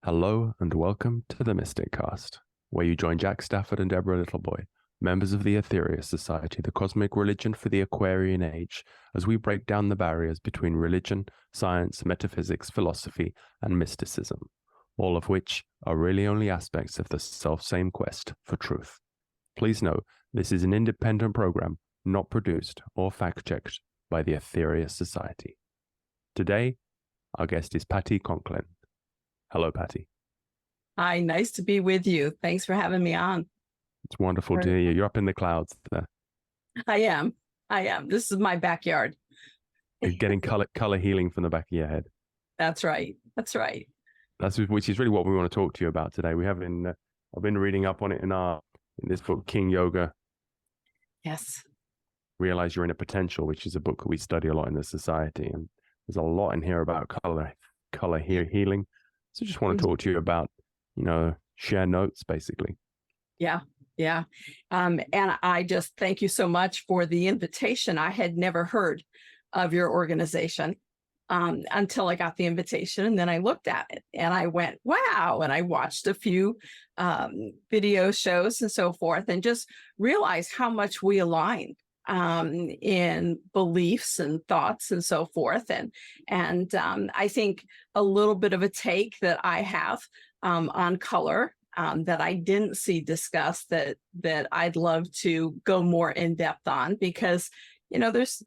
Hello and welcome to the Mysticast, where you join Jack Stafford and Deborah Littleboy, members of the Aetherius Society, the cosmic religion for the Aquarian age, as we break down the barriers between religion, science, metaphysics, philosophy, and mysticism, all of which are really only aspects of the self-same quest for truth. Please note, this is an independent program, not produced or fact-checked by the Aetherius Society. Today, our guest is Patty Conklin. Hello, Patty. Hi, nice to be with you. Thanks for having me on. It's wonderful to hear you. You're up in the clouds there. I am. This is my backyard. You're getting color healing from the back of your head. That's right. Which is really what we want to talk to you about today. We have I've been reading up on it in this book, King Yoga. Yes. Realize You're in a Potential, which is a book that we study a lot in the society, and there's a lot in here about color healing. So just want to talk to you about, share notes, basically. Yeah. And I just thank you so much for the invitation. I had never heard of your organization until I got the invitation. And then I looked at it and I went, wow. And I watched a few video shows and so forth and just realized how much we align in beliefs and thoughts and so forth. And I think a little bit of a take that I have on color that I didn't see discussed that I'd love to go more in depth on, because, there's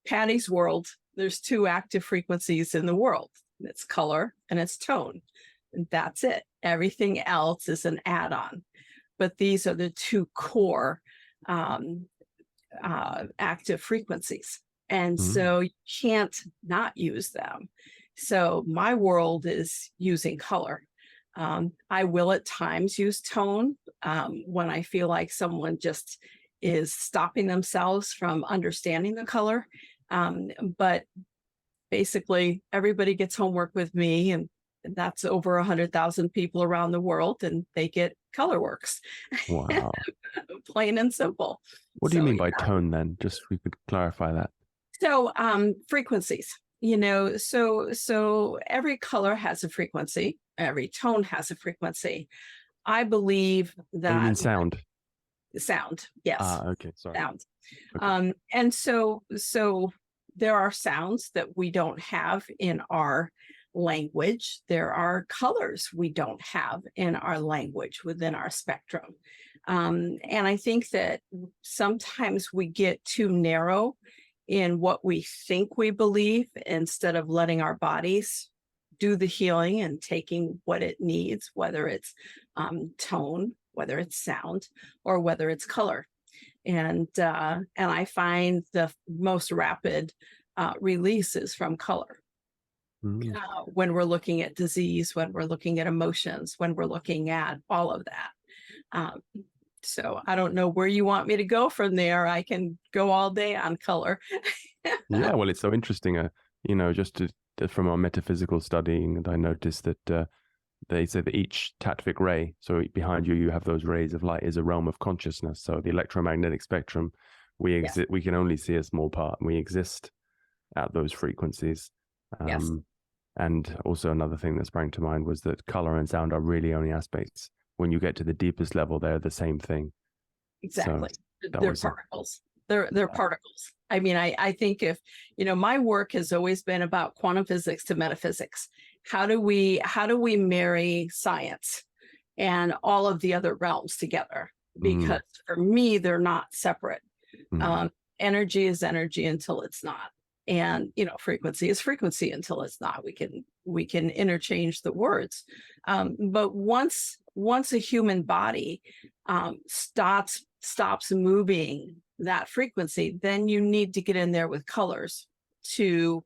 Patty's world. There's two active frequencies in the world. It's color and it's tone. And that's it. Everything else is an add-on. But these are the two core active frequencies. And so you can't not use them. So my world is using color. I will at times use tone when I feel like someone just is stopping themselves from understanding the color. But basically everybody gets homework with me, and that's over 100,000 people around the world, and they get color works. Wow. Plain and simple. What do you mean by tone then? Just we could clarify that. So frequencies, so every color has a frequency. Every tone has a frequency. I believe that. You mean sound? Sound, yes. Okay, sorry. Sound. Okay. And so there are sounds that we don't have in our language. There are colors we don't have in our language within our spectrum. And I think that sometimes we get too narrow in what we think we believe instead of letting our bodies do the healing and taking what it needs, whether it's tone, whether it's sound, or whether it's color. And I find the most rapid releases from color. When we're looking at disease, when we're looking at emotions, when we're looking at all of that. So I don't know where you want me to go from there. I can go all day on color. Yeah, well, it's so interesting. Just from our metaphysical studying, I noticed that they say that each tattvic ray, so behind you have those rays of light, is a realm of consciousness. So the electromagnetic spectrum, we can only see a small part, and we exist at those frequencies. Yes. And also another thing that sprang to mind was that color and sound are really only aspects. When you get to the deepest level, they're the same thing. Exactly. So they're particles. They're particles. I mean, I think if, my work has always been about quantum physics to metaphysics. How do we marry science and all of the other realms together? Because for me, they're not separate. Energy is energy until it's not. And, frequency is frequency until it's not. We can interchange the words. But once a human body stops moving that frequency, then you need to get in there with colors to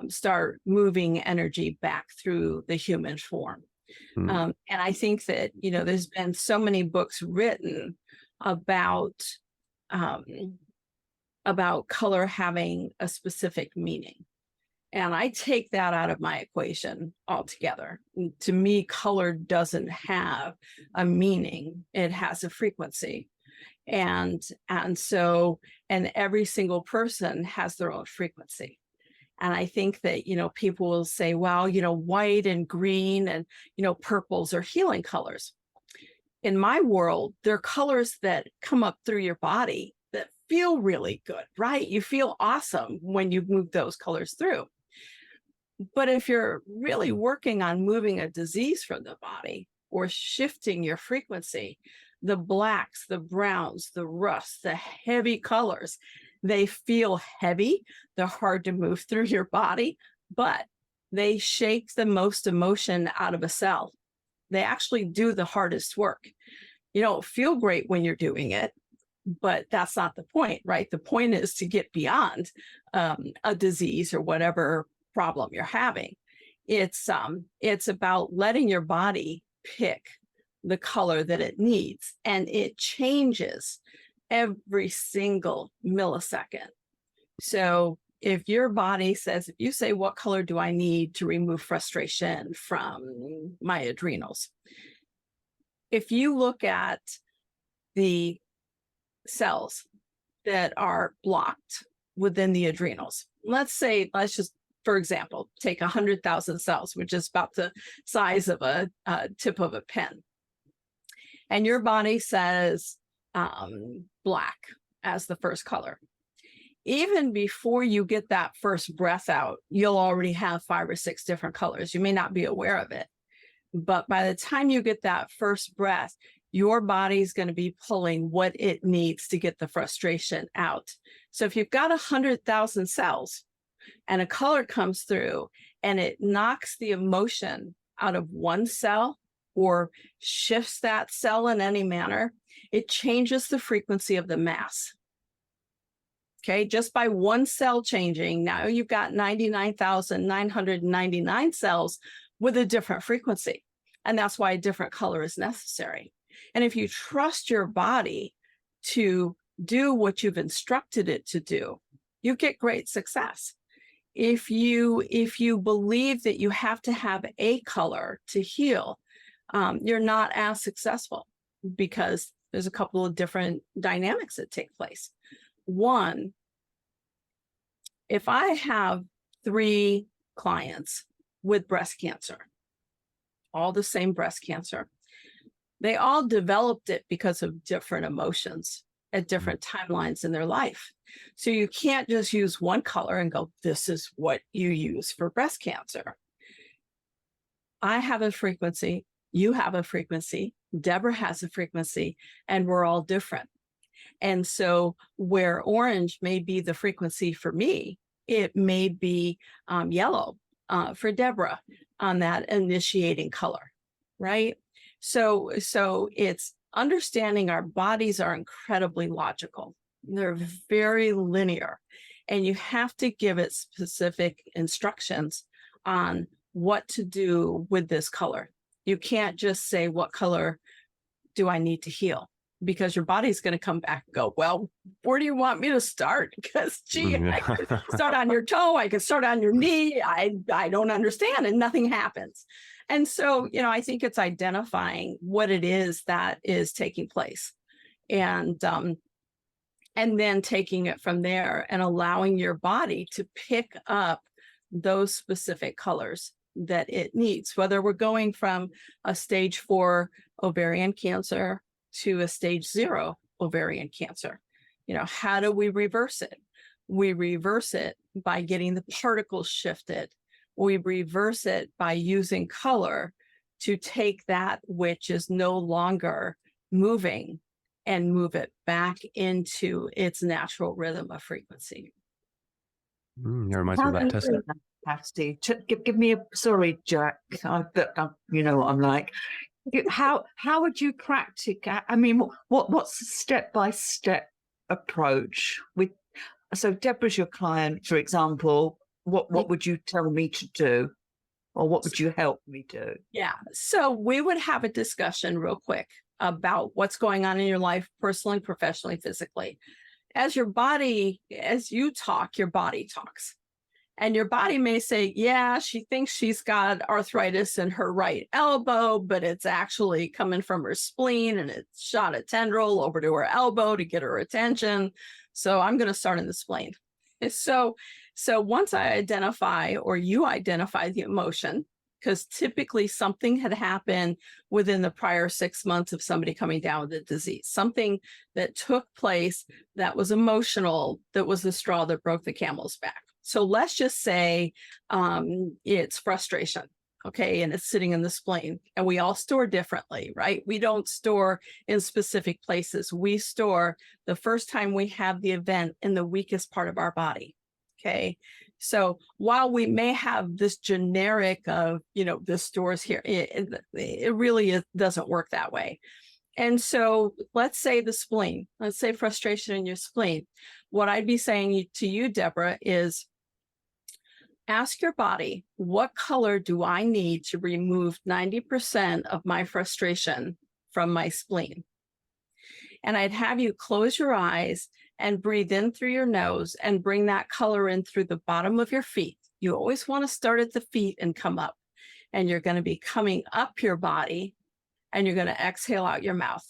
start moving energy back through the human form. And I think that, there's been so many books written about color having a specific meaning. And I take that out of my equation altogether. To me, color doesn't have a meaning. It has a frequency. And every single person has their own frequency. And I think that, people will say, well, white and green and, purples are healing colors. In my world, they're colors that come up through your body that feel really good, right? You feel awesome when you move those colors through. But if you're really working on moving a disease from the body or shifting your frequency, the blacks, the browns, the rusts, the heavy colors, they feel heavy. They're hard to move through your body, but they shake the most emotion out of a cell. They actually do the hardest work. You don't feel great when you're doing it, but that's not the point, right? The point is to get beyond a disease or whatever problem you're having. It's about letting your body pick the color that it needs, and it changes every single millisecond. So if your body says, if you say, what color do I need to remove frustration from my adrenals? If you look at the cells that are blocked within the adrenals, let's just, for example, take 100,000 cells, which is about the size of a tip of a pen. And your body says black as the first color. Even before you get that first breath out, you'll already have 5 or 6 different colors. You may not be aware of it, but by the time you get that first breath, your body's going to be pulling what it needs to get the frustration out. So if you've got 100,000 cells and a color comes through and it knocks the emotion out of one cell or shifts that cell in any manner, it changes the frequency of the mass. Okay, just by one cell changing, now you've got 99,999 cells with a different frequency. And that's why a different color is necessary. And if you trust your body to do what you've instructed it to do, you get great success. If you believe that you have to have a color to heal, you're not as successful because there's a couple of different dynamics that take place. One, if I have 3 clients with breast cancer, all the same breast cancer, they all developed it because of different emotions at different timelines in their life. So you can't just use one color and go, this is what you use for breast cancer. I have a frequency, you have a frequency, Deborah has a frequency, and we're all different. And so where orange may be the frequency for me, it may be yellow for Deborah on that initiating color, right? So it's understanding our bodies are incredibly logical. They're very linear, and you have to give it specific instructions on what to do with this color. You can't just say, what color do I need to heal? Because your body's going to come back and go, well, where do you want me to start? Because, I could start on your toe. I could start on your knee. I don't understand, and nothing happens. And so, I think it's identifying what it is that is taking place, and then taking it from there and allowing your body to pick up those specific colors that it needs, whether we're going from a stage 4 ovarian cancer to a stage 0 ovarian cancer. How do we reverse it? We reverse it by getting the particles shifted. We reverse it by using color to take that which is no longer moving and move it back into its natural rhythm of frequency. It reminds me of that test. Capacity. Give me sorry, Jack. You know what I'm like. How would you practice? I mean, what's the step-by-step approach with? So Deborah's your client, for example. What would you tell me to do, or what would you help me do? Yeah. So we would have a discussion real quick about what's going on in your life, personally, professionally, physically. As you talk, your body talks. And your body may say, yeah, she thinks she's got arthritis in her right elbow, but it's actually coming from her spleen, and it shot a tendril over to her elbow to get her attention. So I'm going to start in the spleen. So So once I identify, or you identify the emotion, because typically something had happened within the prior 6 months of somebody coming down with the disease, something that took place that was emotional, that was the straw that broke the camel's back. So let's just say it's frustration, okay, and it's sitting in the spleen, and we all store differently, right? We don't store in specific places. We store the first time we have the event in the weakest part of our body, okay? So while we may have this generic of, this stores here, it really doesn't work that way. And so let's say the spleen, let's say frustration in your spleen. What I'd be saying to you, Deborah, is ask your body, what color do I need to remove 90% of my frustration from my spleen? And I'd have you close your eyes and breathe in through your nose and bring that color in through the bottom of your feet. You always want to start at the feet and come up. And you're going to be coming up your body, and you're going to exhale out your mouth.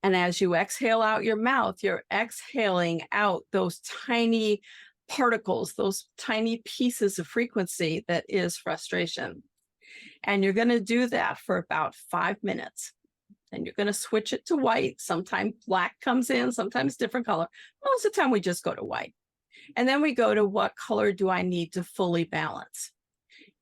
And as you exhale out your mouth, you're exhaling out those tiny particles, those tiny pieces of frequency that is frustration. And you're going to do that for about 5 minutes. And you're going to switch it to white. Sometimes black comes in, sometimes different color. Most of the time we just go to white. And then we go to, what color do I need to fully balance?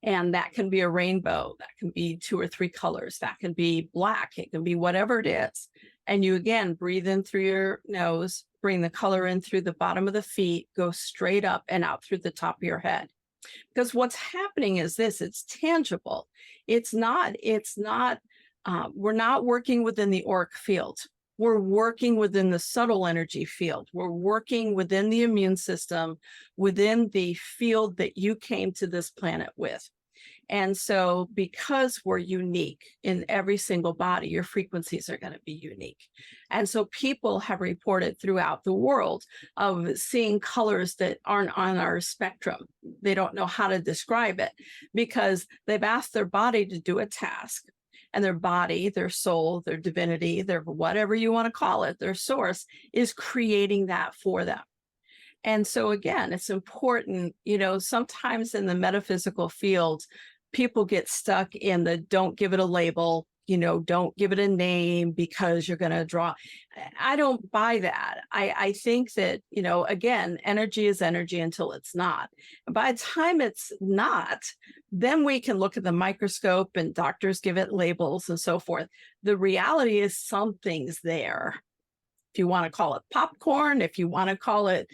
And that can be a rainbow. That can be 2 or 3 colors. That can be black. It can be whatever it is. And you, again, breathe in through your nose, bring the color in through the bottom of the feet, go straight up and out through the top of your head. Because what's happening is this, it's tangible. We're not working within the auric field. We're working within the subtle energy field. We're working within the immune system, within the field that you came to this planet with. And so because we're unique in every single body, your frequencies are going to be unique. And so people have reported throughout the world of seeing colors that aren't on our spectrum. They don't know how to describe it because they've asked their body to do a task. And their body, their soul, their divinity, their whatever you want to call it, their source is creating that for them. And so again, it's important, sometimes in the metaphysical field, people get stuck in the don't give it a label, don't give it a name because you're going to draw. I don't buy that. I think that, again, energy is energy until it's not. And by the time it's not, then we can look at the microscope and doctors give it labels and so forth. The reality is something's there. If you want to call it popcorn, if you want to call it,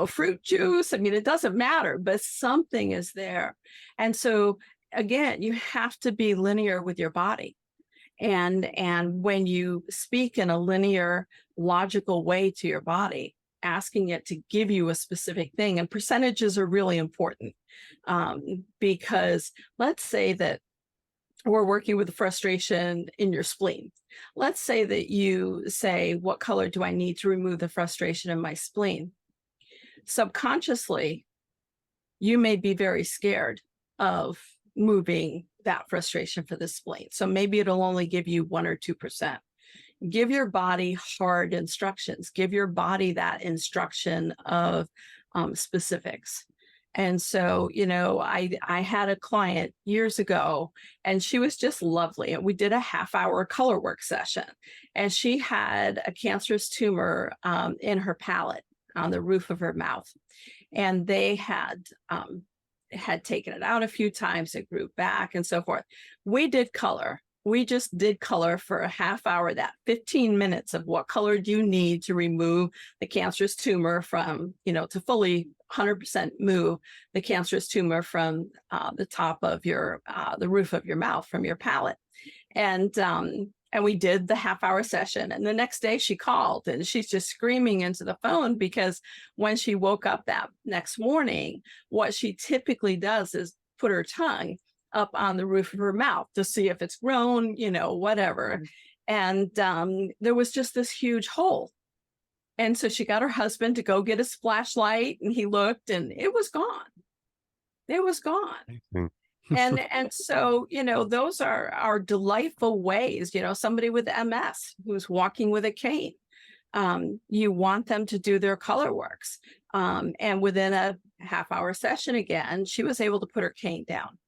fruit juice, it doesn't matter, but something is there. And so again, you have to be linear with your body. And when you speak in a linear, logical way to your body, asking it to give you a specific thing, and percentages are really important because let's say that we're working with the frustration in your spleen. Let's say that you say, what color do I need to remove the frustration in my spleen? Subconsciously, you may be very scared of moving that frustration for the spleen. So maybe it'll only give you 1 or 2%. Give your body hard instructions. Give your body that instruction of specifics. And so, I had a client years ago, and she was just lovely. And we did a half-hour color work session. And she had a cancerous tumor in her palate, on the roof of her mouth. And they had taken it out a few times, it grew back and so forth. We did color. We just did color for a half hour, that 15 minutes of what color do you need to remove the cancerous tumor from, to fully 100% move the cancerous tumor from the top of the roof of your mouth, from your palate. And we did the half-hour session. And the next day she called, and she's just screaming into the phone because when she woke up that next morning, what she typically does is put her tongue up on the roof of her mouth to see if it's grown, whatever. And there was just this huge hole. And so she got her husband to go get a flashlight, and he looked, and it was gone. It was gone. And so, those are delightful ways, somebody with MS who's walking with a cane. You want them to do their color works. And within a half-hour session again, she was able to put her cane down.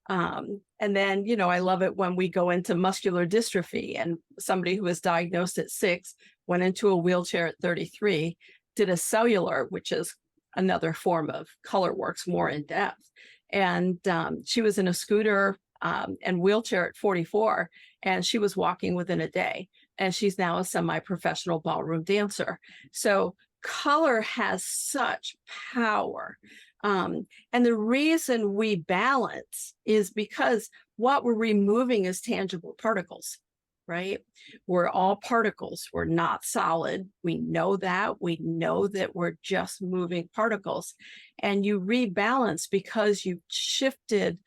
And then, you know, I love it when we go into muscular dystrophy, and somebody who was diagnosed at 6 went into a wheelchair at 33, did a cellular, which is another form of color works more in depth. And she was in a scooter and wheelchair at 44, and she was walking within a day. And she's now a semi-professional ballroom dancer. So color has such power. And the reason we balance is because what we're removing is tangible particles, right? We're all particles. We're not solid. We know that. We know that we're just moving particles. And you rebalance because you shifted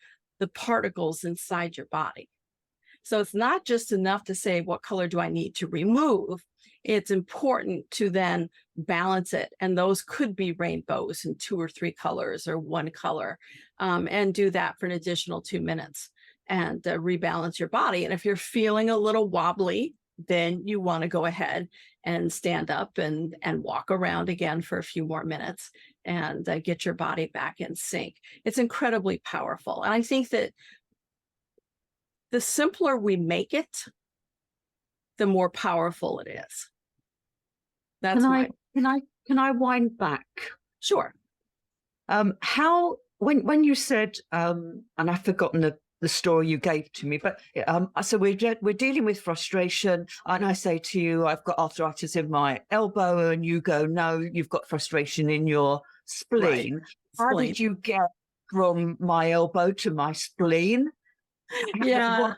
the particles inside your body. So it's not just enough to say, what color do I need to remove? It's important to then balance it. And those could be rainbows in 2 or 3 colors or 1 color, and do that for an additional 2 minutes and rebalance your body. And if you're feeling a little wobbly, then you want to go ahead and stand up and walk around again for a few more minutes and get your body back in sync. It's incredibly powerful. And I think that the simpler we make it, the more powerful it is. That's Can I wind back? Sure. How when you said and I've forgotten the story you gave to me, but so we're dealing with frustration, and I say to you, I've got arthritis in my elbow, and you go, no, you've got frustration in your spleen. Right. How did you get from my elbow to my spleen? Yeah,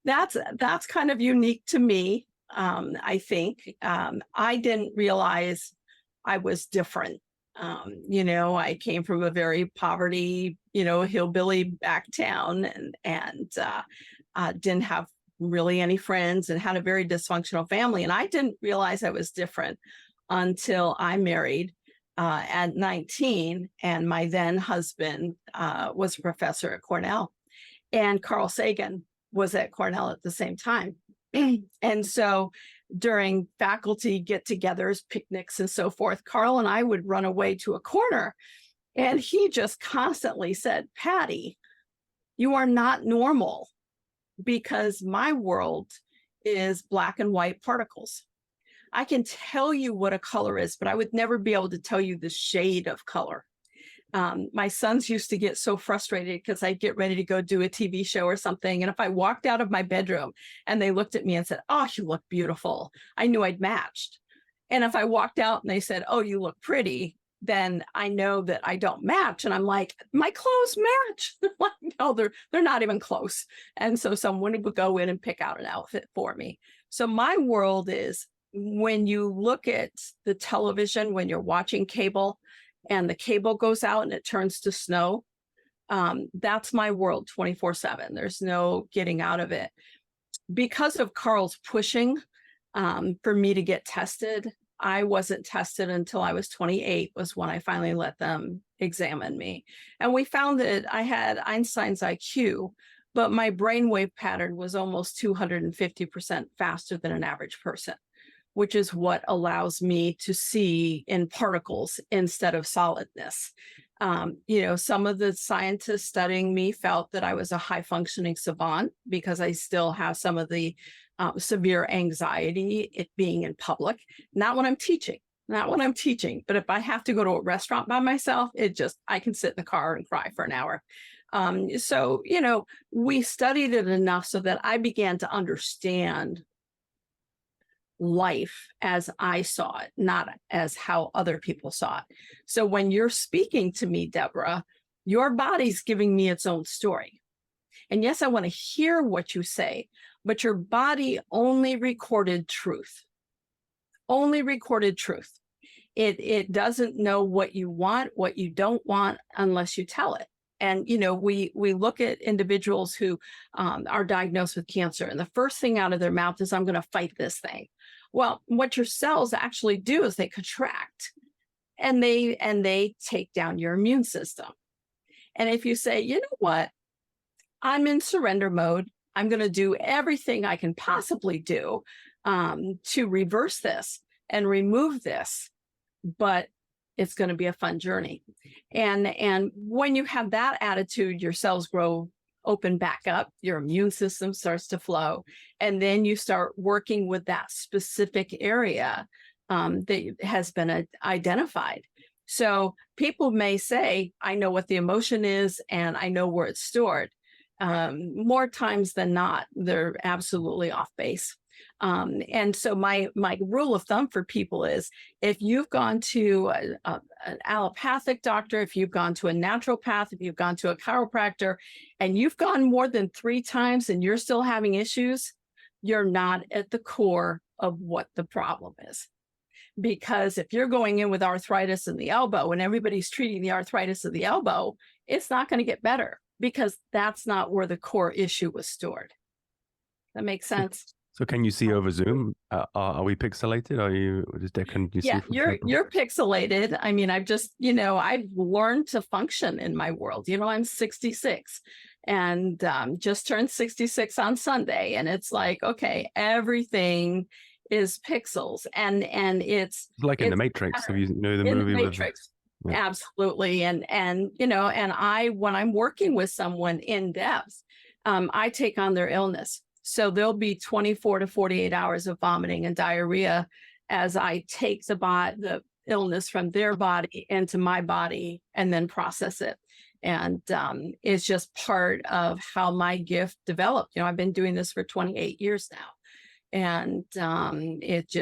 that's kind of unique to me. I think I didn't realize I was different. You know, I came from a very poverty, you know, hillbilly back town, and didn't have really any friends, and had a very dysfunctional family. And I didn't realize I was different until I married at 19, and my then husband was a professor at Cornell. And Carl Sagan was at Cornell at the same time. And so during faculty get-togethers, picnics, and so forth, Carl and I would run away to a corner, and he just constantly said, Patty, you are not normal, because my world is black and white particles. I can tell you what a color is, but I would never be able to tell you the shade of color. My sons used to get so frustrated because I'd get ready to go do a TV show or something. And if I walked out of my bedroom and they looked at me and said, oh, you look beautiful, I knew I'd matched. And if I walked out and they said, oh, you look pretty, then I know that I don't match. And I'm like, my clothes match. Like, no, they're not even close. And so someone would go in and pick out an outfit for me. So my world is, when you look at the television, when you're watching cable, and the cable goes out and it turns to snow, that's my world 24/7. There's no getting out of it. Because of Carl's pushing for me to get tested, I wasn't tested until I was 28, was when I finally let them examine me. And we found that I had Einstein's IQ, but my brainwave pattern was almost 250% faster than an average person, which is what allows me to see in particles instead of solidness. You know, some of the scientists studying me felt that I was a high functioning savant because I still have some of the severe anxiety, it being in public. Not when I'm teaching, but if I have to go to a restaurant by myself, I can sit in the car and cry for an hour. So, you know, we studied it enough so that I began to understand life as I saw it, not as how other people saw it. So when you're speaking to me, Deborah, your body's giving me its own story. And yes, I want to hear what you say, but your body only recorded truth. Only recorded truth. It doesn't know what you want, what you don't want, unless you tell it. And, you know, we look at individuals who are diagnosed with cancer, and the first thing out of their mouth is, I'm going to fight this thing. Well, what your cells actually do is they contract, and they take down your immune system. And if you say, you know what, I'm in surrender mode, I'm going to do everything I can possibly do to reverse this and remove this, but it's going to be a fun journey. And when you have that attitude, your cells grow, open back up, your immune system starts to flow, and then you start working with that specific area that has been identified. So people may say, I know what the emotion is and I know where it's stored. More times than not, they're absolutely off base. And so my rule of thumb for people is, if you've gone to an allopathic doctor, if you've gone to a naturopath, if you've gone to a chiropractor, and you've gone more than 3 times and you're still having issues, you're not at the core of what the problem is. Because if you're going in with arthritis in the elbow and everybody's treating the arthritis of the elbow, it's not going to get better, because that's not where the core issue was stored. That makes sense? So can you see over Zoom? Are we pixelated? Are you? Can you Yeah, see? you're pixelated. I mean, I've just, I've learned to function in my world. I'm 66 and just turned 66 on Sunday. And it's like, okay, everything is pixels, and it's like in the Matrix. Have you know the movie? The Matrix. With, yeah. Absolutely. And I, when I'm working with someone in depth, I take on their illness. So there'll be 24 to 48 hours of vomiting and diarrhea as I take the illness from their body into my body and then process it. And it's just part of how my gift developed. I've been doing this for 28 years now. And it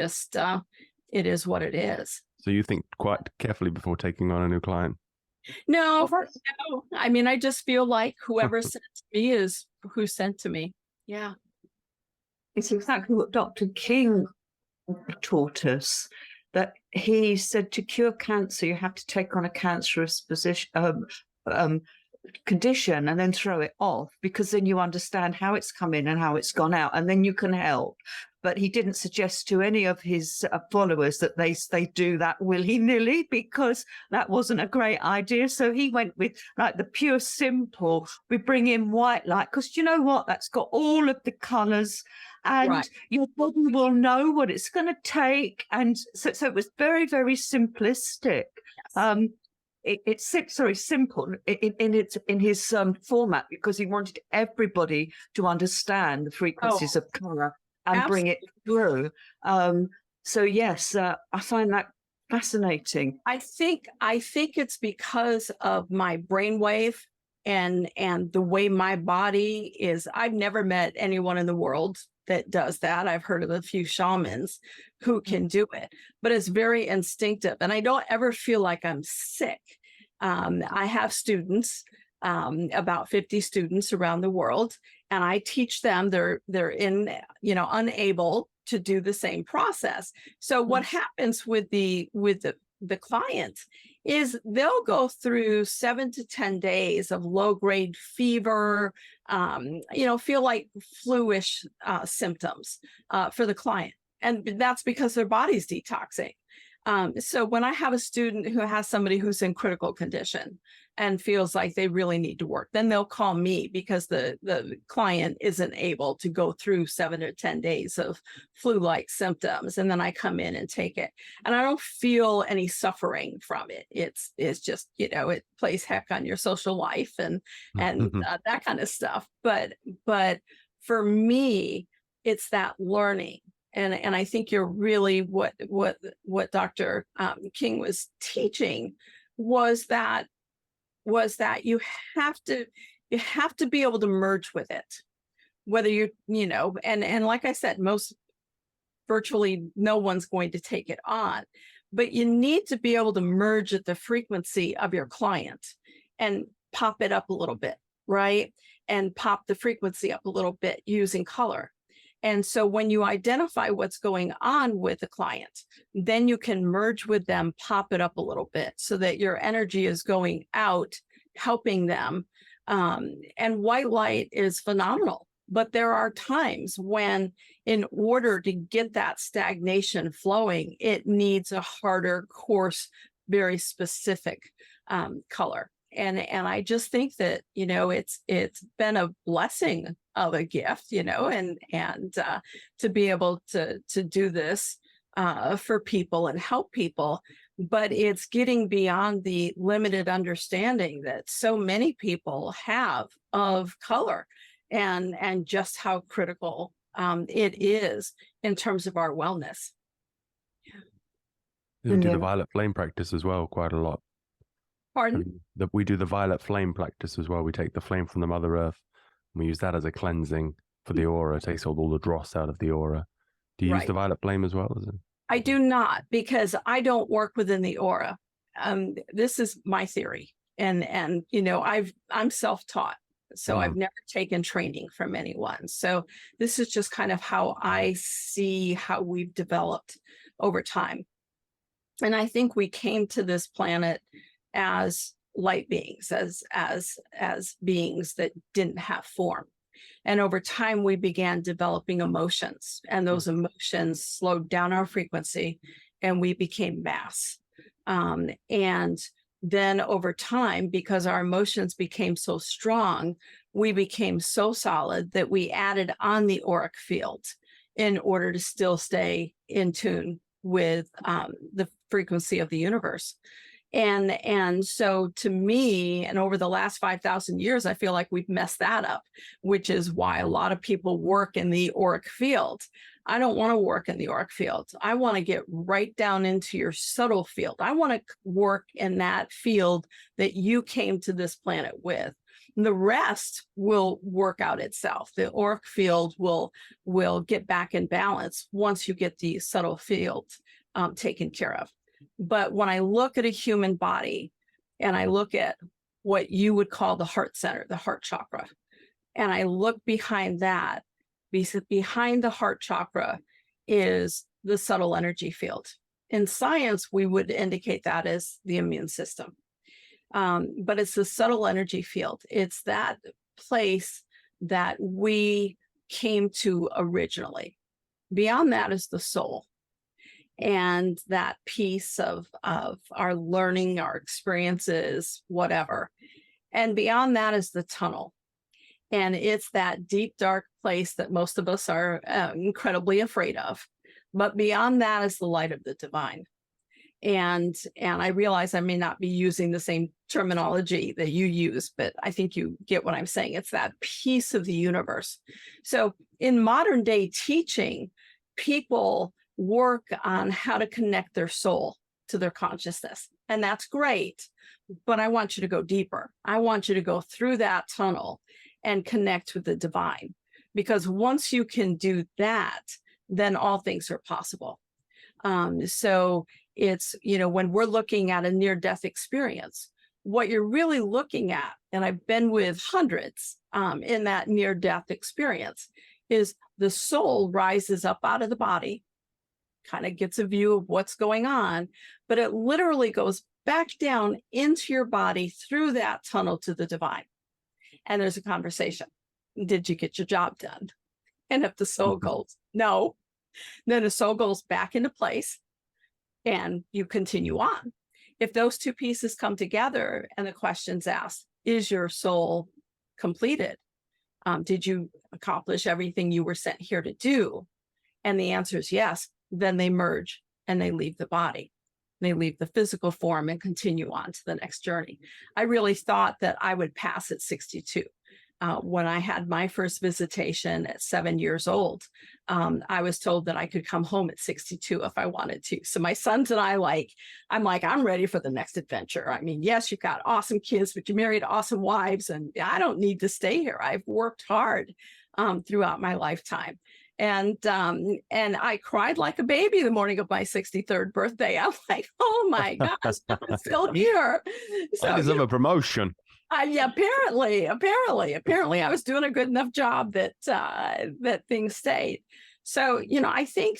is what it is. So you think quite carefully before taking on a new client? No. I mean, I just feel like whoever sent to me is who sent to me. Yeah. It's exactly what Dr. King taught us, that he said to cure cancer, you have to take on a cancerous condition and then throw it off, because then you understand how it's come in and how it's gone out, and then you can help. But he didn't suggest to any of his followers that they do that willy-nilly, because that wasn't a great idea. So he went with like the pure simple. We bring in white light, because you know what? That's got all of the colours, and right. Your body will know what it's going to take. And so it was very, very simplistic. Yes. It's very simple in his format, because he wanted everybody to understand the frequencies of colour and absolutely. Bring it through. So yes, I find that fascinating. I think it's because of my brainwave and the way my body is. I've never met anyone in the world that does that. I've heard of a few shamans who can do it, but it's very instinctive, and I don't ever feel like I'm sick. I have students, about 50 students around the world, and I teach them. They're unable to do the same process. So what happens with the client is they'll go through 7 to 10 days of low-grade fever, feel like flu-ish symptoms for the client. And that's because their body's detoxing. So when I have a student who has somebody who's in critical condition and feels like they really need to work, then they'll call me, because the client isn't able to go through 7 or 10 days of flu-like symptoms. And then I come in and take it. And I don't feel any suffering from it. It's just, it plays heck on your social life and that kind of stuff. But for me, it's that learning. And I think you're really what Dr. King was teaching was that you have to be able to merge with it, whether and like I said, virtually no one's going to take it on, but you need to be able to merge at the frequency of your client and pop it up a little bit, right? And pop the frequency up a little bit using color. And so when you identify what's going on with the client, then you can merge with them, pop it up a little bit so that your energy is going out, helping them. And white light is phenomenal. But there are times when, in order to get that stagnation flowing, it needs a harder, coarse, very specific color. And I just think that, it's been a blessing of a gift, and to be able to do this for people and help people. but it's getting beyond the limited understanding that so many people have of color and just how critical it is in terms of our wellness. We do the Brilliant. violet flame practice as well quite a lot. Pardon? We do the violet flame practice as well. We take the flame from the Mother Earth and we use that as a cleansing for the aura. It takes all the dross out of the aura. Do you use Right. the violet flame as well? I do not, because I don't work within the aura. This is my theory, and you know, I'm self-taught, so I've never taken training from anyone. So this is just kind of how I see how we've developed over time. And I think we came to this planet as light beings, as beings that didn't have form. And over time, we began developing emotions, and those emotions slowed down our frequency, and we became mass. And then over time, because our emotions became so strong, we became so solid that we added on the auric field in order to still stay in tune with the frequency of the universe. And so to me, and over the last 5,000 years, I feel like we've messed that up, which is why a lot of people work in the auric field. I don't want to work in the auric field. I want to get right down into your subtle field. I want to work in that field that you came to this planet with. And the rest will work out itself. The auric field will get back in balance once you get the subtle field taken care of. But when I look at a human body and I look at what you would call the heart center, the heart chakra, and I look behind that, behind the heart chakra is the subtle energy field. In science, we would indicate that as the immune system. But it's the subtle energy field. It's that place that we came to originally. Beyond that is the soul. And that piece of our learning, our experiences, whatever. And beyond that is the tunnel. And it's that deep, dark place that most of us are incredibly afraid of. But beyond that is the light of the divine. And I realize I may not be using the same terminology that you use, but I think you get what I'm saying. It's that piece of the universe. So in modern day teaching, people work on how to connect their soul to their consciousness. And that's great, but I want you to go deeper. I want you to go through that tunnel and connect with the divine, because once you can do that, then all things are possible. So it's, you know, when we're looking at a near-death experience, what you're really looking at, and I've been with hundreds in that near-death experience, is the soul rises up out of the body, kind of gets a view of what's going on, but it literally goes back down into your body through that tunnel to the divine. And there's a conversation. Did you get your job done? And if the soul goes, no, then the soul goes back into place and you continue on. If those two pieces come together and the question's asked, is your soul completed? Did you accomplish everything you were sent here to do? And the answer is yes. Then they merge and they leave the body. They leave the physical form and continue on to the next journey. I really thought that I would pass at 62. When I had my first visitation at 7 years old, I was told that I could come home at 62 if I wanted to. So my sons and I'm ready for the next adventure. I mean, yes, you've got awesome kids, but you married awesome wives, and I don't need to stay here. I've worked hard throughout my lifetime. And I cried like a baby the morning of my 63rd birthday. I'm like, oh my gosh, I'm still here. So, I deserve a promotion. Yeah, apparently I was doing a good enough job that things stayed. So, you know, I think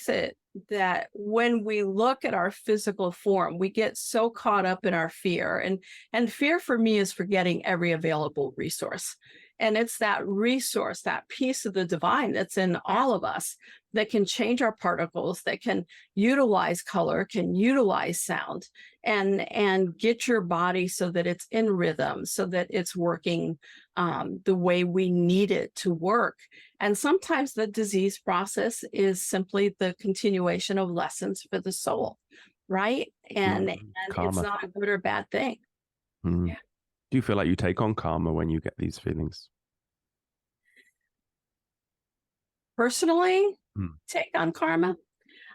that when we look at our physical form, we get so caught up in our fear, and fear for me is forgetting every available resource. And it's that resource, that piece of the divine that's in all of us that can change our particles, that can utilize color, can utilize sound, and get your body so that it's in rhythm, so that it's working the way we need it to work. And sometimes the disease process is simply the continuation of lessons for the soul. right? And it's Karma. not a good or bad thing. Mm. Yeah. Do you feel like you take on karma when you get these feelings? Personally, Hmm. take on karma.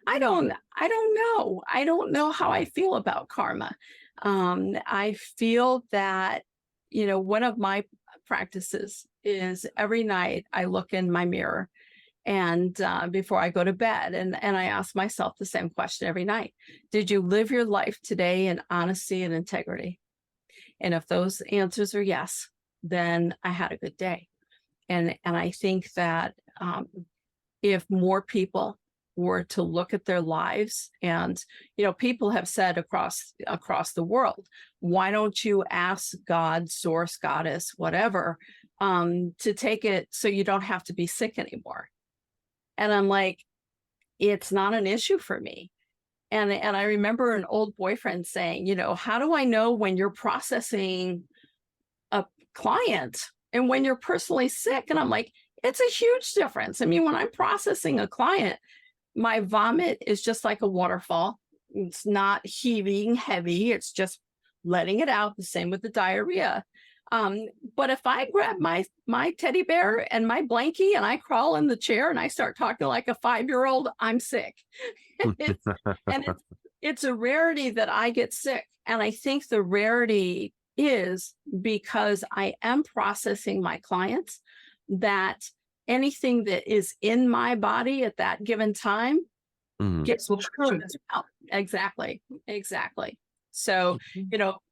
I don't know. I don't know how I feel about karma. I feel that, one of my practices is every night I look in my mirror and before I go to bed, and I ask myself the same question every night. Did you live your life today in honesty and integrity? And if those answers are yes, then I had a good day. And I think that if more people were to look at their lives, and people have said across the world, why don't you ask God, source, goddess, whatever, to take it so you don't have to be sick anymore? And I'm like, it's not an issue for me. And I remember an old boyfriend saying, how do I know when you're processing a client and when you're personally sick? And I'm like, it's a huge difference. I mean, when I'm processing a client, my vomit is just like a waterfall. It's not heaving heavy. It's just letting it out. The same with the diarrhea. But if I grab my teddy bear and my blankie and I crawl in the chair and I start talking like a 5-year-old, I'm sick. It's a rarity that I get sick. And I think the rarity is because I am processing my clients, that anything that is in my body at that given time gets through as well. Exactly. So,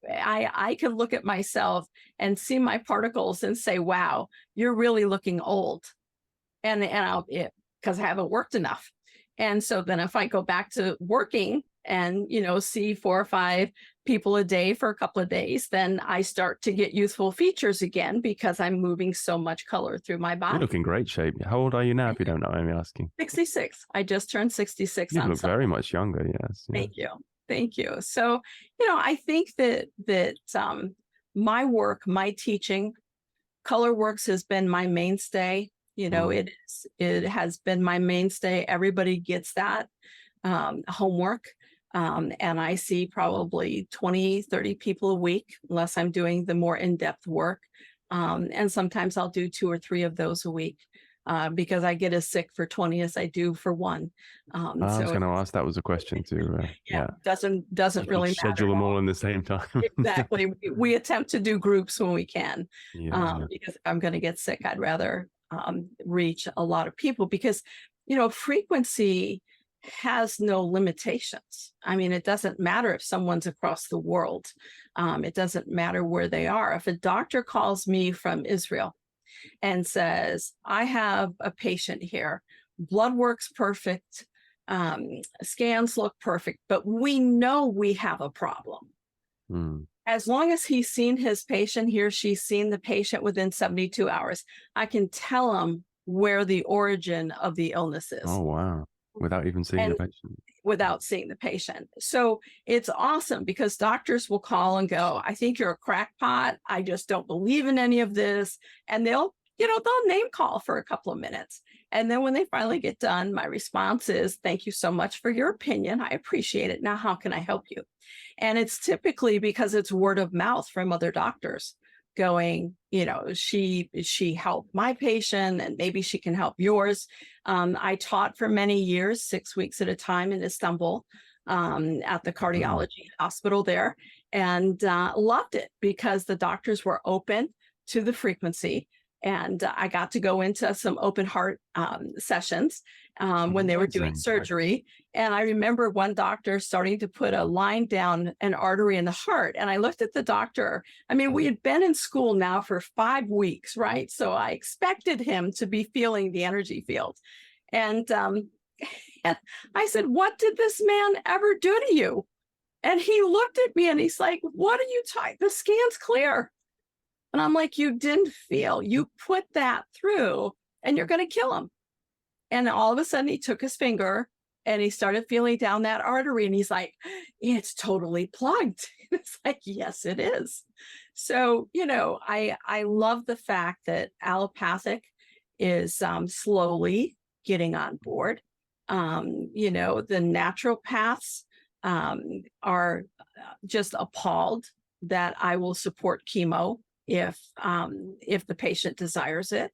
I can look at myself and see my particles and say, wow, you're really looking old. And I'll, because I haven't worked enough. And so then if I go back to working and, see 4 or 5 people a day for a couple of days, then I start to get youthful features again because I'm moving so much color through my body. You look in great shape. How old are you now, if you don't mind me asking? 66. I just turned 66. You look very much younger, yes. Yeah. Thank you. So, I think that my work, my teaching, ColorWorks has been my mainstay. It has been my mainstay. Everybody gets that homework. And I see probably 20, 30 people a week, unless I'm doing the more in-depth work. And sometimes I'll do 2 or 3 of those a week because I get as sick for 20 as I do for one. I was going to ask, that was a question too. Doesn't really schedule matter them all in the same time. Exactly. We attempt to do groups when we can, Yeah. because if I'm going to get sick, I'd rather reach a lot of people because, frequency has no limitations. I mean, it doesn't matter if someone's across the world. It doesn't matter where they are. If a doctor calls me from Israel and says, I have a patient here, blood work's perfect, scans look perfect, but we know we have a problem. As long as he's seen his patient, he or she's seen the patient within 72 hours, I can tell him where the origin of the illness is. Oh, wow. Without even seeing the patient. Without seeing the patient. So it's awesome because doctors will call and go, I think you're a crackpot. I just don't believe in any of this. And they'll name call for a couple of minutes. And then when they finally get done, my response is, thank you so much for your opinion. I appreciate it. Now, how can I help you? And it's typically because it's word of mouth from other doctors going, she helped my patient and maybe she can help yours. I taught for many years, 6 weeks at a time in Istanbul at the cardiology hospital there, and loved it because the doctors were open to the frequency. And I got to go into some open heart sessions when they were doing surgery. And I remember one doctor starting to put a line down an artery in the heart. And I looked at the doctor. I mean, we had been in school now for 5 weeks, right? So I expected him to be feeling the energy field. And I said, what did this man ever do to you? And he looked at me and he's like, what are you talking? The scan's clear. And I'm like, you didn't feel, you put that through and you're going to kill him. And all of a sudden he took his finger and he started feeling down that artery and he's like, it's totally plugged. It's like, yes, it is. So, I love the fact that allopathic is slowly getting on board. The naturopaths are just appalled that I will support chemo if the patient desires it.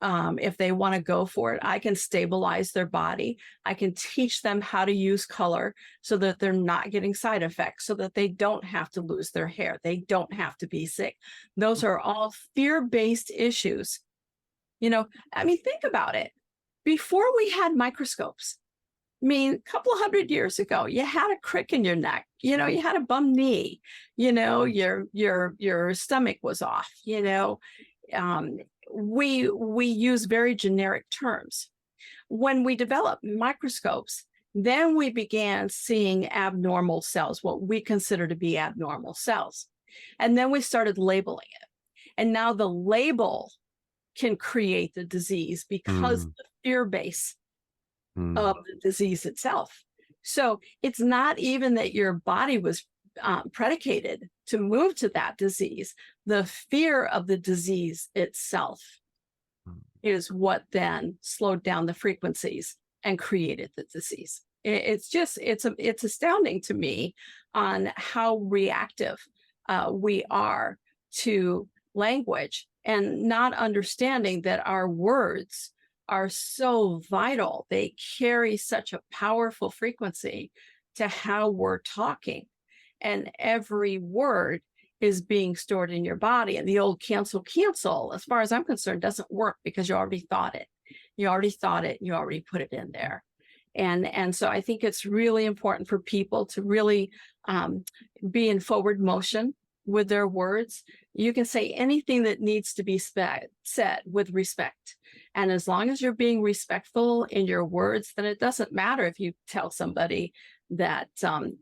If they want to go for it, I can stabilize their body. I can teach them how to use color so that they're not getting side effects, so that they don't have to lose their hair. They don't have to be sick. Those are all fear-based issues. You know, I mean, think about it. Before we had microscopes, I mean, a couple of 100 years ago, you had a crick in your neck, you know, you had a bum knee, you know, your stomach was off, you know. We use very generic terms. When we developed microscopes, then we began seeing abnormal cells, what we consider to be abnormal cells. And then we started labeling it. And now the label can create the disease because of the fear base of the disease itself. So it's not even that your body was predicated to move to that disease. The fear of the disease itself is what then slowed down the frequencies and created the disease. It's astounding to me on how reactive we are to language, and not understanding that our words are so vital. They carry such a powerful frequency to how we're talking. And every word is being stored in your body. And the old cancel, as far as I'm concerned, doesn't work because you already thought it. You already thought it, you already put it in there. And so I think it's really important for people to really be in forward motion with their words. You can say anything that needs to be said with respect. And as long as you're being respectful in your words, then it doesn't matter if you tell somebody that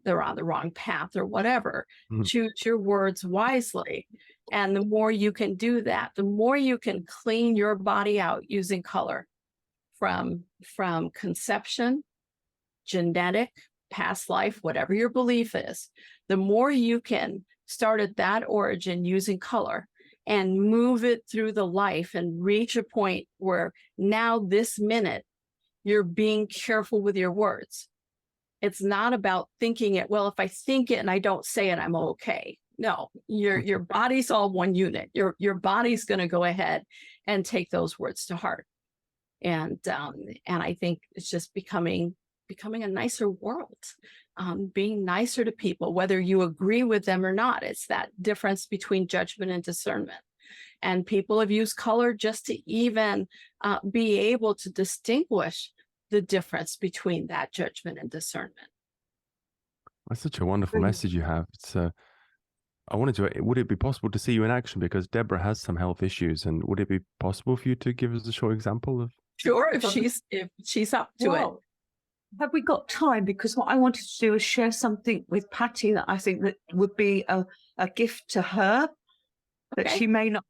they're on the wrong path or whatever. Choose your words wisely. And the more you can do that, the more you can clean your body out using color from conception, genetic, past life, whatever your belief is. The more you can start at that origin using color and move it through the life and reach a point where now this minute you're being careful with your words. It's not about thinking it, well, if I think it and I don't say it, I'm okay. No, your body's all one unit. Your body's going to go ahead and take those words to heart. And I think it's just becoming a nicer world. Being nicer to people, whether you agree with them or not. It's that difference between judgment and discernment. And people have used color just to even be able to distinguish the difference between that judgment and discernment. That's such a wonderful message you have. It's would it be possible to see you in action? Because Deborah has some health issues, and would it be possible for you to give us a short example of? Sure, if she's up to it. Have we got time? Because what I wanted to do is share something with Patty that I think that would be a gift to her that she may not.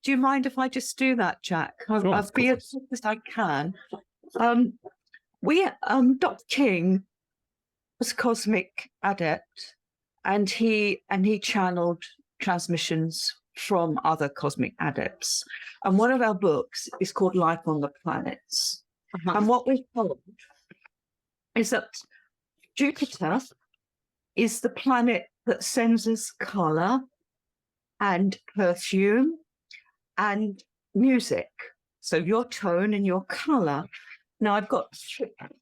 Do you mind if I just do that, Jack? Sure, I'll be as quick as I can. Dr. King was a cosmic adept, and he channeled transmissions from other cosmic adepts. And one of our books is called Life on the Planets. And what we're told is that Jupiter is the planet that sends us color and perfume and music. So your tone and your color. Now I've got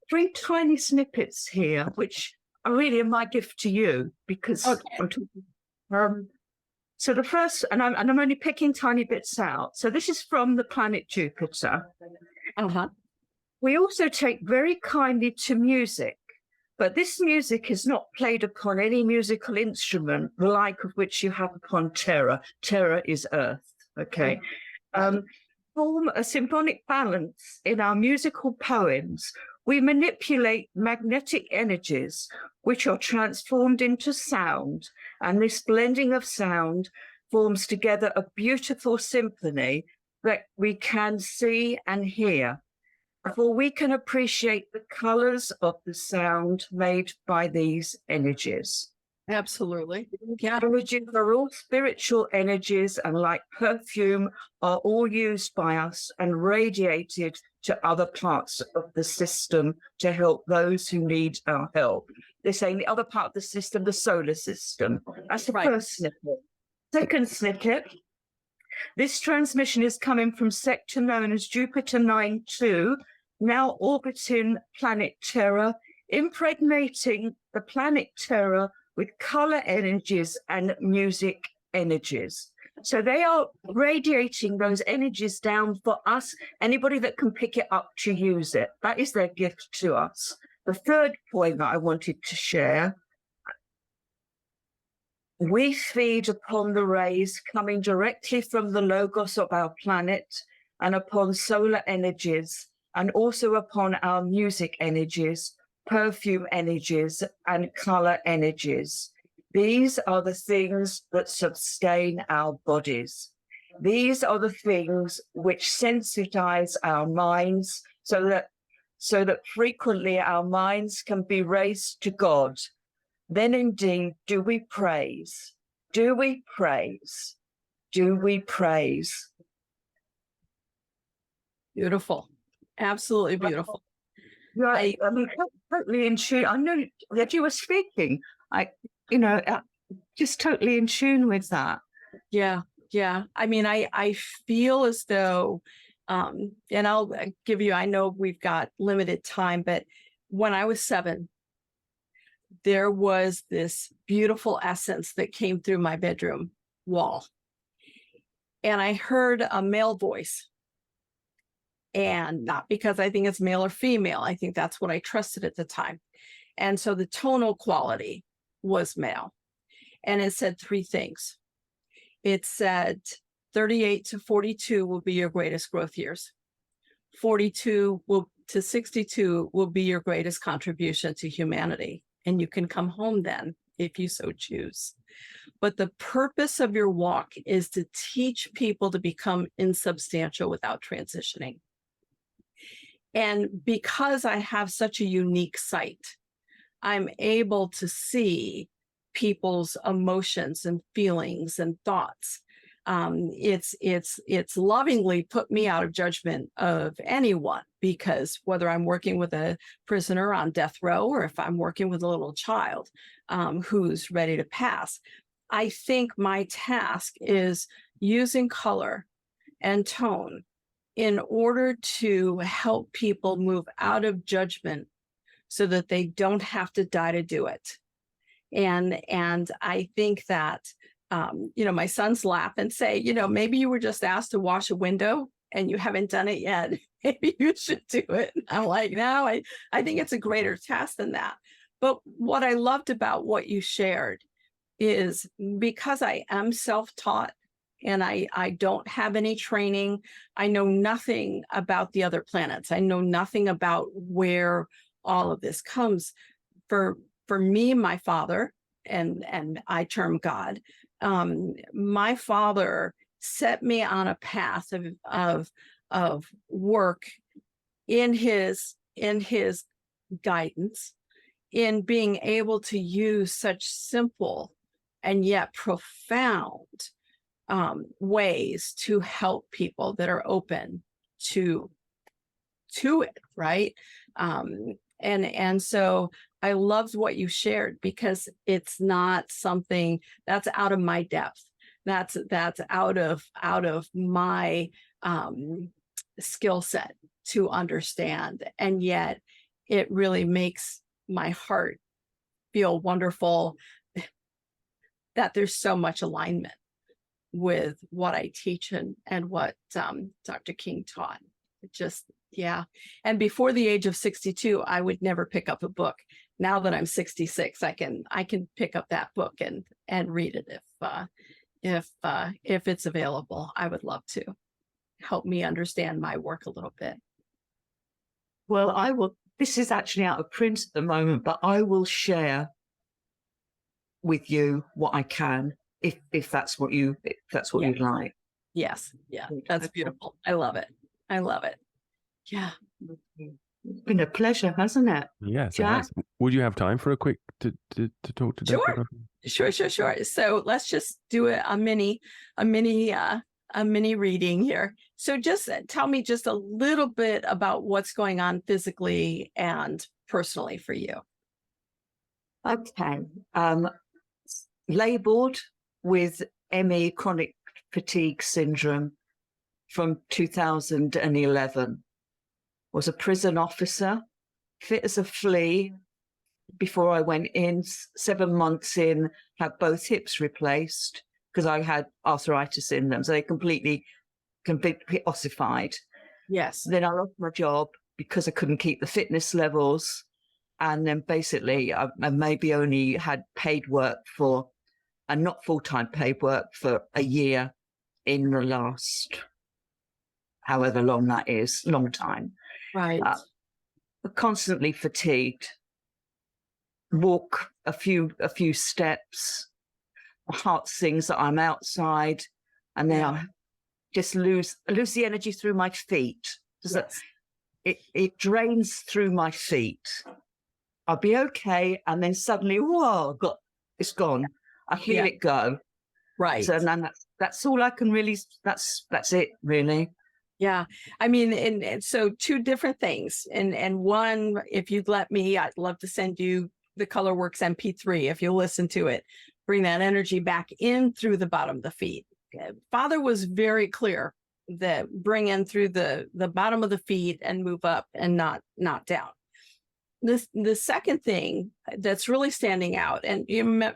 three tiny snippets here, which are really my gift to you because I'm talking. So the first, and I'm only picking tiny bits out. So this is from the planet Jupiter. We also take very kindly to music, but this music is not played upon any musical instrument, the like of which you have upon Terra. Terra is Earth, okay? Form a symphonic balance in our musical poems. We manipulate magnetic energies, which are transformed into sound, and this blending of sound forms together a beautiful symphony that we can see and hear. For we can appreciate the colors of the sound made by these energies. Absolutely. Origin are all spiritual energies, and like perfume, are all used by us and radiated to other parts of the system to help those who need our help. they're saying the other part of the system, the solar system. That's the Right. first snippet. Second snippet. This transmission is coming from sector known as Jupiter 9-2, now orbiting planet Terra, impregnating the planet Terra with color energies and music energies. So they are radiating those energies down for us, anybody that can pick it up to use it. That is their gift to us. The third point that I wanted to share, we feed upon the rays coming directly from the logos of our planet and upon solar energies, and also upon our music energies, perfume energies, and color energies. These are the things that sustain our bodies. These are the things which sensitize our minds so that frequently our minds can be raised to God. Then indeed do we praise. Do we praise? Do we praise? Beautiful. Absolutely beautiful. Right. I mean, totally in tune. I knew that you were speaking. Just totally in tune with that. Yeah. Yeah. I mean, I feel as though, and I'll give you, I know we've got limited time, but when I was 7, there was this beautiful essence that came through my bedroom wall. And I heard a male voice. And not because I think it's male or female. I think that's what I trusted at the time. And so the tonal quality was male. And it said 3 things. It said 38 to 42 will be your greatest growth years. 42 to 62 will be your greatest contribution to humanity. And you can come home then if you so choose. But the purpose of your walk is to teach people to become insubstantial without transitioning. And because I have such a unique sight, I'm able to see people's emotions and feelings and thoughts. It's lovingly put me out of judgment of anyone, because whether I'm working with a prisoner on death row or if I'm working with a little child who's ready to pass, I think my task is using color and tone in order to help people move out of judgment so that they don't have to die to do it. And I think that, my sons laugh and say, maybe you were just asked to wash a window and you haven't done it yet. Maybe you should do it. I'm like, no, I think it's a greater task than that. But what I loved about what you shared is, because I am self-taught and I don't have any training, I know nothing about the other planets. I know nothing about where all of this comes. For me, my father, and I term God, my father set me on a path of work in his guidance, in being able to use such simple and yet profound ways to help people that are open to it, right? And so I loved what you shared, because it's not something that's out of my depth. That's out of my skill set to understand. And yet it really makes my heart feel wonderful that there's so much alignment with what I teach and what Dr. King taught. It just, yeah. And before the age of 62, I would never pick up a book. Now that I'm 66, I can pick up that book and read it if it's available. I would love to. Help me understand my work a little bit. Well, I will. This is actually out of print at the moment, but I will share with you what I can, if that's what you'd like. Yes, yeah, that's beautiful. I love it. I love it. Yeah. It's been a pleasure, hasn't it? Yes, it Jack? has. Would you have time for a quick to talk to Deborah? Sure. So let's just do a mini reading here. So just tell me just a little bit about what's going on physically and personally for you. Okay. Labeled with ME, chronic fatigue syndrome, from 2011. Was a prison officer, fit as a flea before I went in. 7 months in, had both hips replaced because I had arthritis in them. So they completely ossified. Yes. Then I lost my job because I couldn't keep the fitness levels. And then basically I maybe only had paid work for, and not full-time paid work for, a year in the last, however long that is, long time. Right. Constantly fatigued. Walk a few steps. My heart sings that I'm outside, and then I just lose the energy through my feet. Yes. It drains through my feet. I'll be okay, and then suddenly, whoa, it's gone. I feel it go. Right. So then that's all I can really. That's it, really. Yeah. I mean, and so two different things. And one, if you'd let me, I'd love to send you the Colorworks MP3 if you'll listen to it. Bring that energy back in through the bottom of the feet. Father was very clear that bring in through the bottom of the feet and move up and not down. The second thing that's really standing out, and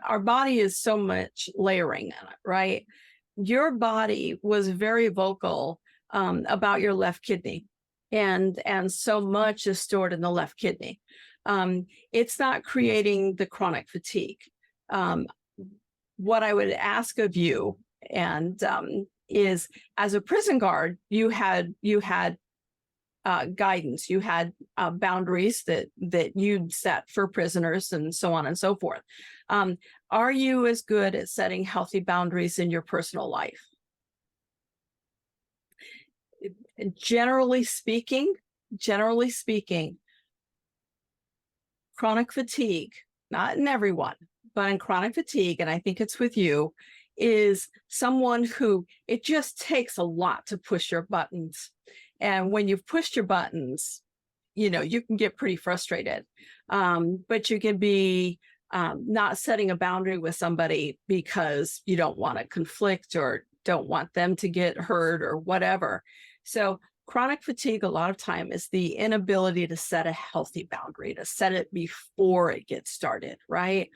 our body is so much layering in it, right? Your body was very vocal about your left kidney, and so much is stored in the left kidney. It's not creating the chronic fatigue. What I would ask of you, and is, as a prison guard, you had guidance, you had boundaries that you'd set for prisoners, and so on and so forth. Are you as good at setting healthy boundaries in your personal life? Generally speaking, chronic fatigue, not in everyone, but in chronic fatigue, and I think it's with you, is someone who it just takes a lot to push your buttons. And when you've pushed your buttons, you can get pretty frustrated. But you can be not setting a boundary with somebody because you don't want to conflict or don't want them to get hurt or whatever. So chronic fatigue, a lot of time, is the inability to set a healthy boundary, to set it before it gets started, right?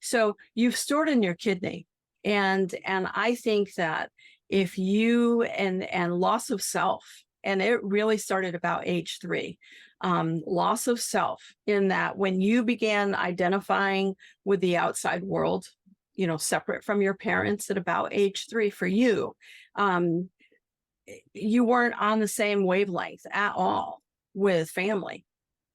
So you've stored in your kidney. And I think that if you, and loss of self, and it really started about age 3, loss of self, in that when you began identifying with the outside world, separate from your parents at about age 3 for you, you weren't on the same wavelength at all with family.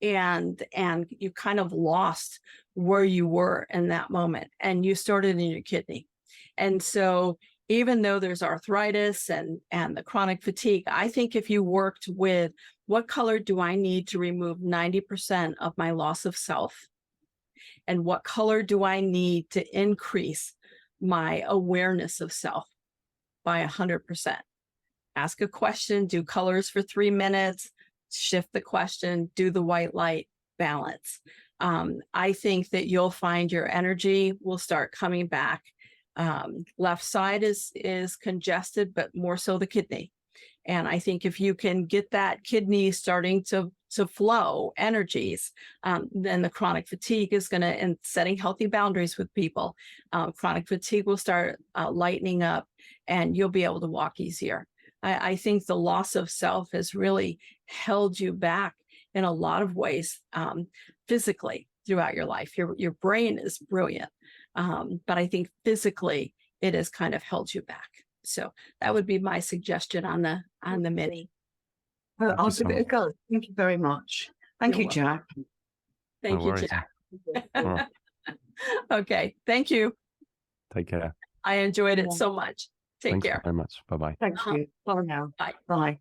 And you kind of lost where you were in that moment, and you stored it in your kidney. And so even though there's arthritis and the chronic fatigue, I think if you worked with, what color do I need to remove 90% of my loss of self? And what color do I need to increase my awareness of self by 100%? Ask a question, do colors for 3 minutes, shift the question, do the white light, balance. I think that you'll find your energy will start coming back. Left side is congested, but more so the kidney. And I think if you can get that kidney starting to flow energies, then the chronic fatigue is going to, and setting healthy boundaries with people, chronic fatigue will start lightening up, and you'll be able to walk easier. I think the loss of self has really held you back in a lot of ways, physically throughout your life. Your brain is brilliant, but I think physically it has kind of held you back. So that would be my suggestion on the mini. Well, I'll give it a go. Thank you very much. Thank you, Jack. Thank you, Jack. Okay, thank you. Take care. I enjoyed it so much. Take care. Thanks very much. Bye-bye. Thank you. Bye now. Bye. Bye.